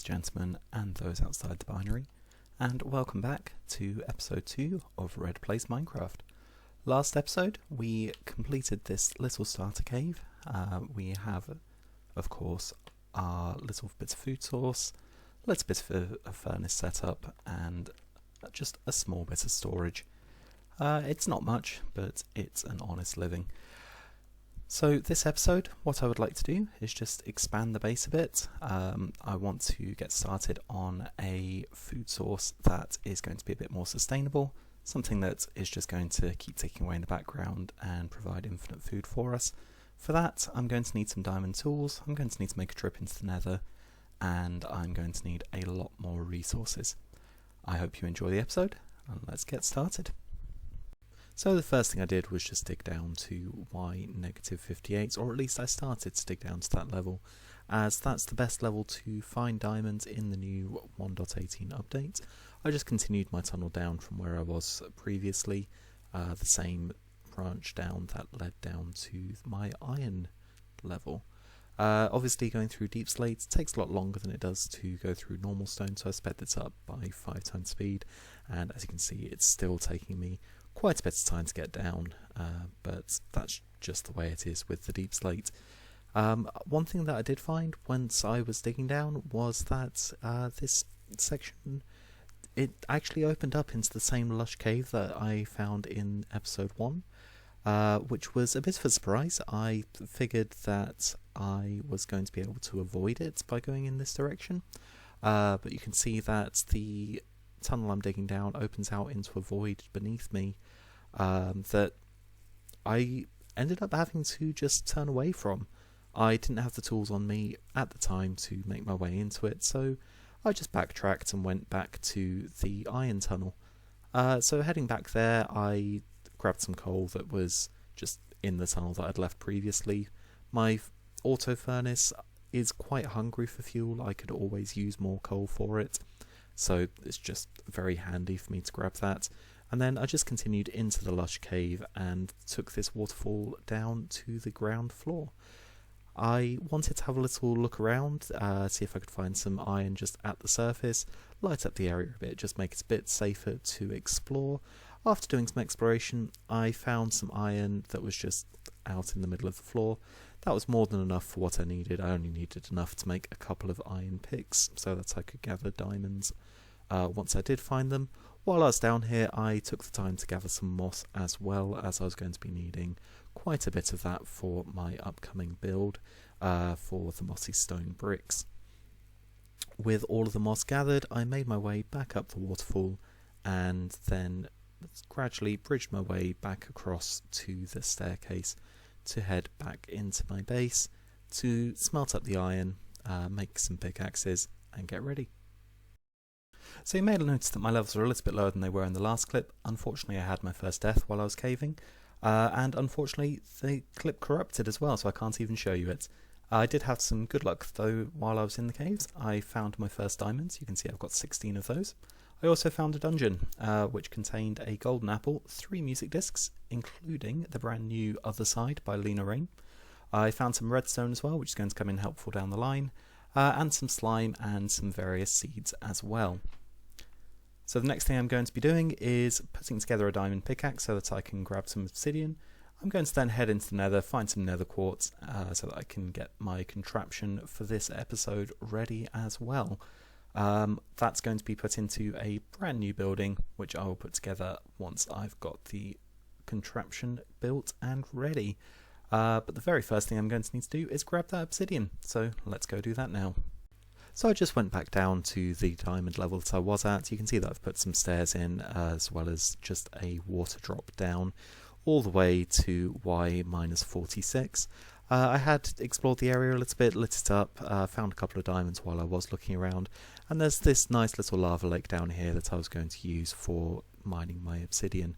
gentlemen, and those outside the binary, and welcome back to episode 2 of Red Plays Minecraft. Last episode, we completed this little starter cave. We have, of course, our little bits of food source, little bit of a furnace setup, and just a small bit of storage. It's not much, but it's an honest living. So this episode, what I would like to do is just expand the base a bit. I want to get started on a food source that is going to be a bit more sustainable, something that is just going to keep ticking away in the background and provide infinite food for us. For that, I'm going to need some diamond tools, I'm going to need to make a trip into the Nether, and I'm going to need a lot more resources. I hope you enjoy the episode, and let's get started. So the first thing I did was just dig down to Y-58, or at least I started to dig down to that level, as that's the best level to find diamonds in the new 1.18 update. I just continued my tunnel down from where I was previously, the same branch down that led down to my iron level. Obviously going through deep slate takes a lot longer than it does to go through normal stone, so I sped this up by 5 times speed, and as you can see it's still taking me quite a bit of time to get down, but that's just the way it is with the deep slate. One thing that I did find once I was digging down was that this section, it actually opened up into the same lush cave that I found in episode 1, which was a bit of a surprise. I figured that I was going to be able to avoid it by going in this direction, but you can see that the tunnel I'm digging down opens out into a void beneath me that I ended up having to just turn away from. I didn't have the tools on me at the time to make my way into it, so I just backtracked and went back to the iron tunnel. So heading back there, I grabbed some coal that was just in the tunnel that I'd left previously. My auto furnace is quite hungry for fuel. I could always use more coal for it, so it's just very handy for me to grab that. And then I just continued into the lush cave and took this waterfall down to the ground floor. I wanted to have a little look around, see if I could find some iron just at the surface, light up the area a bit, just make it a bit safer to explore. After doing some exploration, I found some iron that was just out in the middle of the floor. That was more than enough for what I needed. I only needed enough to make a couple of iron picks so that I could gather diamonds once I did find them. While I was down here, I took the time to gather some moss as well, as I was going to be needing quite a bit of that for my upcoming build for the mossy stone bricks. With all of the moss gathered, I made my way back up the waterfall and then gradually bridged my way back across to the staircase to head back into my base to smelt up the iron, make some pickaxes and get ready. So you may have noticed that my levels are a little bit lower than they were in the last clip. Unfortunately I had my first death while I was caving, and unfortunately the clip corrupted as well, so I can't even show you it. I did have some good luck though while I was in the caves. I found my first diamonds. You can see I've got 16 of those. I also found a dungeon which contained a golden apple, 3 music discs, including the brand new Other Side by Lena Rain. I found some redstone as well, which is going to come in helpful down the line, and some slime and some various seeds as well. So the next thing I'm going to be doing is putting together a diamond pickaxe so that I can grab some obsidian. I'm going to then head into the Nether, find some nether quartz so that I can get my contraption for this episode ready as well. That's going to be put into a brand new building, which I will put together once I've got the contraption built and ready. But the very first thing I'm going to need to do is grab that obsidian, so let's go do that now. So I just went back down to the diamond level that I was at. You can see that I've put some stairs in, as well as just a water drop down all the way to Y-46. I had explored the area a little bit, lit it up, found a couple of diamonds while I was looking around, and there's this nice little lava lake down here that I was going to use for mining my obsidian.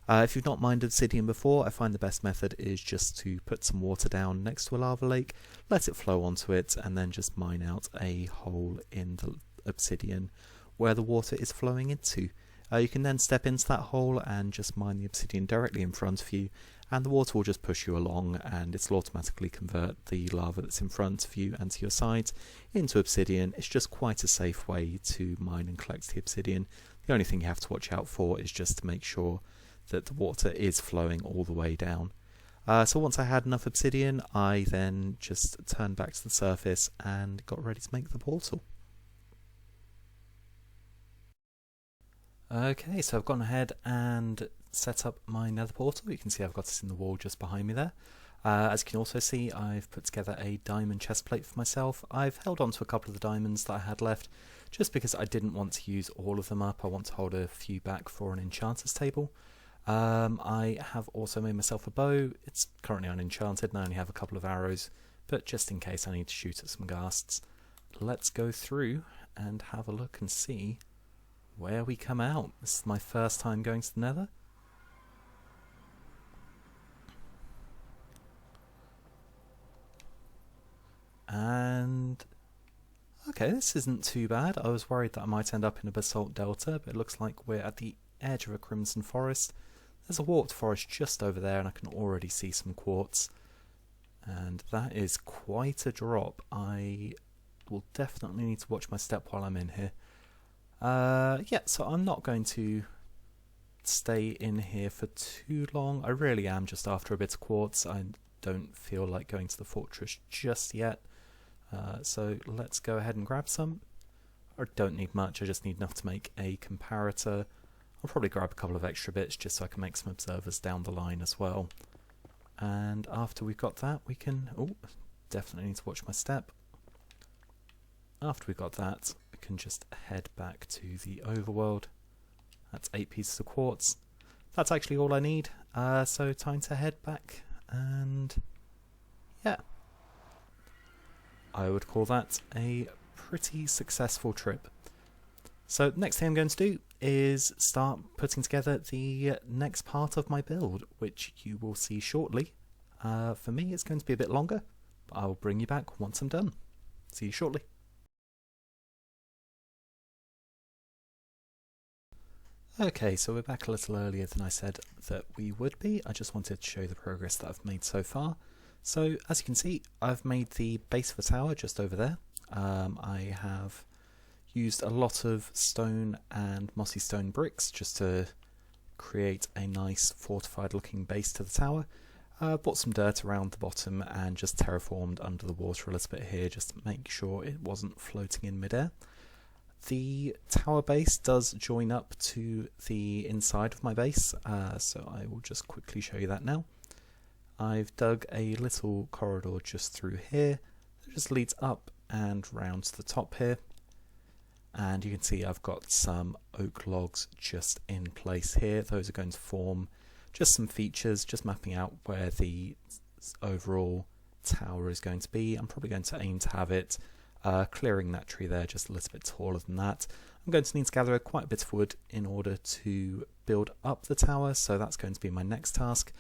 If you've not mined obsidian before, I find the best method is just to put some water down next to a lava lake, let it flow onto it, and then just mine out a hole in the obsidian where the water is flowing into. You can then step into that hole and just mine the obsidian directly in front of you, and the water will just push you along, and it'll automatically convert the lava that's in front of you and to your sides into obsidian. It's just quite a safe way to mine and collect the obsidian. The only thing you have to watch out for is just to make sure that the water is flowing all the way down. So once I had enough obsidian, I then just turned back to the surface and got ready to make the portal. Okay, so I've gone ahead and set up my nether portal. You can see I've got it in the wall just behind me there. As you can also see, I've put together a diamond chest plate for myself. I've held on to a couple of the diamonds that I had left just because I didn't want to use all of them up. I want to hold a few back for an enchanter's table. I have also made myself a bow. It's currently unenchanted and I only have a couple of arrows, but just in case I need to shoot at some ghasts, let's go through and have a look and see where we come out. This is my first time going to the Nether. And okay, this isn't too bad. I was worried that I might end up in a basalt delta, but it looks like we're at the edge of a crimson forest. There's a warped forest just over there and I can already see some quartz, and that is quite a drop. I will definitely need to watch my step while I'm in here. Yeah, so I'm not going to stay in here for too long. I really am just after a bit of quartz. I don't feel like going to the fortress just yet. So let's go ahead and grab some. I don't need much, I just need enough to make a comparator. I'll probably grab a couple of extra bits just so I can make some observers down the line as well. And after we've got that, we can... oh, definitely need to watch my step. After we've got that, we can just head back to the overworld. That's 8 pieces of quartz. That's actually all I need. So time to head back, and yeah, I would call that a pretty successful trip. So next thing I'm going to do is start putting together the next part of my build, which you will see shortly. For me it's going to be a bit longer, but I will bring you back once I'm done. See you shortly. Okay, so we're back a little earlier than I said that we would be. I just wanted to show you the progress that I've made so far. So as you can see, I've made the base of the tower just over there. I have used a lot of stone and mossy stone bricks just to create a nice fortified looking base to the tower. Brought some dirt around the bottom and just terraformed under the water a little bit here just to make sure it wasn't floating in midair. The tower base does join up to the inside of my base, so I will just quickly show you that now. I've dug a little corridor just through here that just leads up and round to the top here, and you can see I've got some oak logs just in place here. Those are going to form just some features, just mapping out where the overall tower is going to be. I'm probably going to aim to have it clearing that tree there just a little bit taller than that. I'm going to need to gather quite a bit of wood in order to build up the tower, so that's going to be my next task,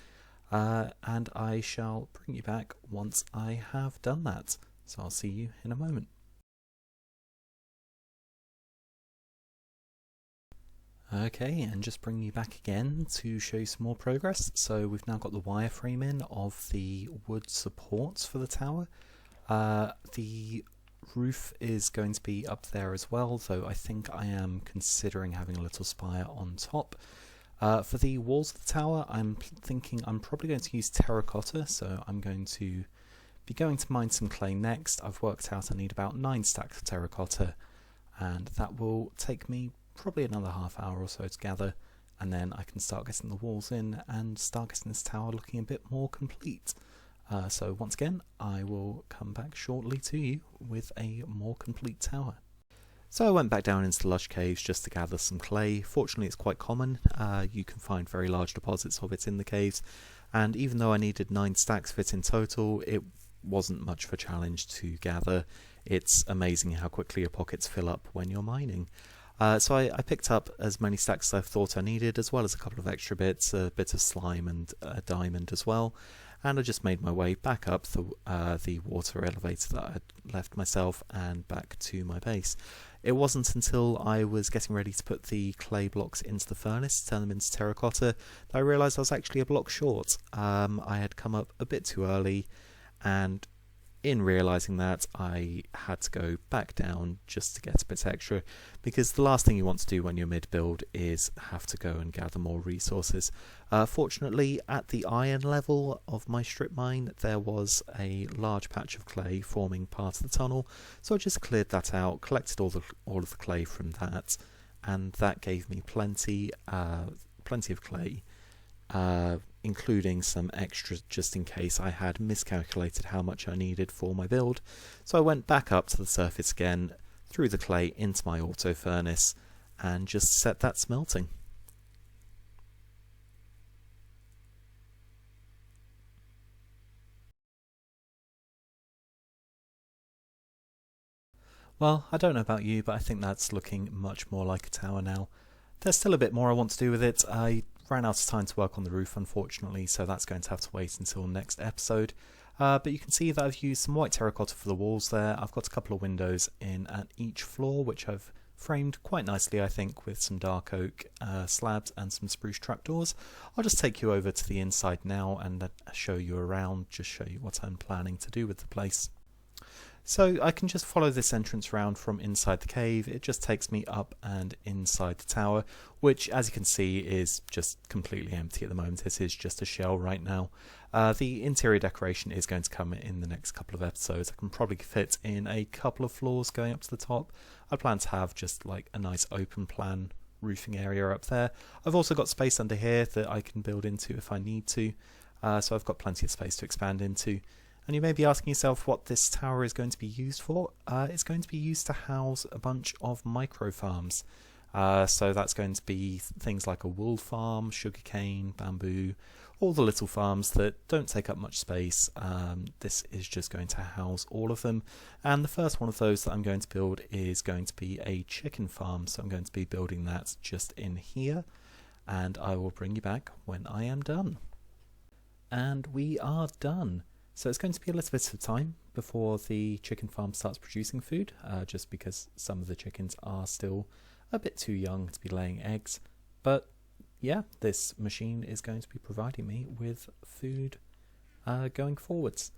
and I shall bring you back once I have done that. So I'll see you in a moment. Okay, and just bring you back again to show you some more progress. So we've now got the wireframe in of the wood supports for the tower. The roof is going to be up there as well, though I think I am considering having a little spire on top. For the walls of the tower, I'm thinking I'm probably going to use terracotta, so I'm going to be going to mine some clay next. I've worked out I need about 9 stacks of terracotta, and that will take me probably another half hour or so to gather, and then I can start getting the walls in and start getting this tower looking a bit more complete. So once again, I will come back shortly to you with a more complete tower. So I went back down into the Lush Caves just to gather some clay. Fortunately, it's quite common. You can find very large deposits of it in the caves, and even though I needed 9 stacks of it in total, it wasn't much of a challenge to gather. It's amazing how quickly your pockets fill up when you're mining. So I picked up as many stacks as I thought I needed, as well as a couple of extra bits, a bit of slime and a diamond as well. And I just made my way back up the water elevator that I'd left myself and back to my base. It wasn't until I was getting ready to put the clay blocks into the furnace, turn them into terracotta, that I realised I was actually a block short. I had come up a bit too early, and in realising that, I had to go back down just to get a bit extra, because the last thing you want to do when you're mid-build is have to go and gather more resources. Fortunately, at the iron level of my strip mine, there was a large patch of clay forming part of the tunnel, so I just cleared that out, collected all of the clay from that, and that gave me plenty of clay. Including some extra just in case I had miscalculated how much I needed for my build. So I went back up to the surface again, threw the clay into my auto furnace, and just set that smelting. Well, I don't know about you, but I think that's looking much more like a tower now. There's still a bit more I want to do with it. I ran out of time to work on the roof, unfortunately, so that's going to have to wait until next episode. But you can see that I've used some white terracotta for the walls there. I've got a couple of windows in at each floor, which I've framed quite nicely, I think, with some dark oak slabs and some spruce trapdoors. I'll just take you over to the inside now and show you around, just show you what I'm planning to do with the place. So I can just follow this entrance round from inside the cave. It just takes me up and inside the tower, which, as you can see, is just completely empty at the moment. It is just a shell right now. The interior decoration is going to come in the next couple of episodes. I can probably fit in a couple of floors going up to the top. I plan to have just like a nice open plan roofing area up there. I've also got space under here that I can build into if I need to. So I've got plenty of space to expand into. And you may be asking yourself what this tower is going to be used for. It's going to be used to house a bunch of micro farms. So that's going to be things like a wool farm, sugarcane, bamboo, all the little farms that don't take up much space. This is just going to house all of them. And the first one of those that I'm going to build is going to be a chicken farm. So I'm going to be building that just in here. And I will bring you back when I am done. And we are done. So it's going to be a little bit of time before the chicken farm starts producing food, just because some of the chickens are still a bit too young to be laying eggs. But yeah, this machine is going to be providing me with food going forwards.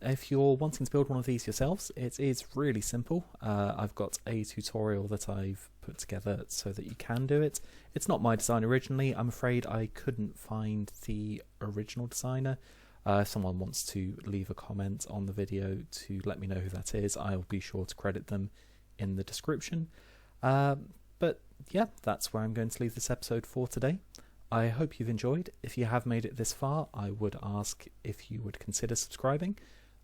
If you're wanting to build one of these yourselves, it is really simple. I've got a tutorial that I've put together so that you can do it. It's not my design originally. I'm afraid I couldn't find the original designer. If someone wants to leave a comment on the video to let me know who that is, I'll be sure to credit them in the description. But yeah, that's where I'm going to leave this episode for today. I hope you've enjoyed. If you have made it this far, I would ask if you would consider subscribing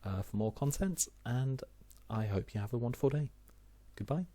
for more content, and I hope you have a wonderful day. Goodbye.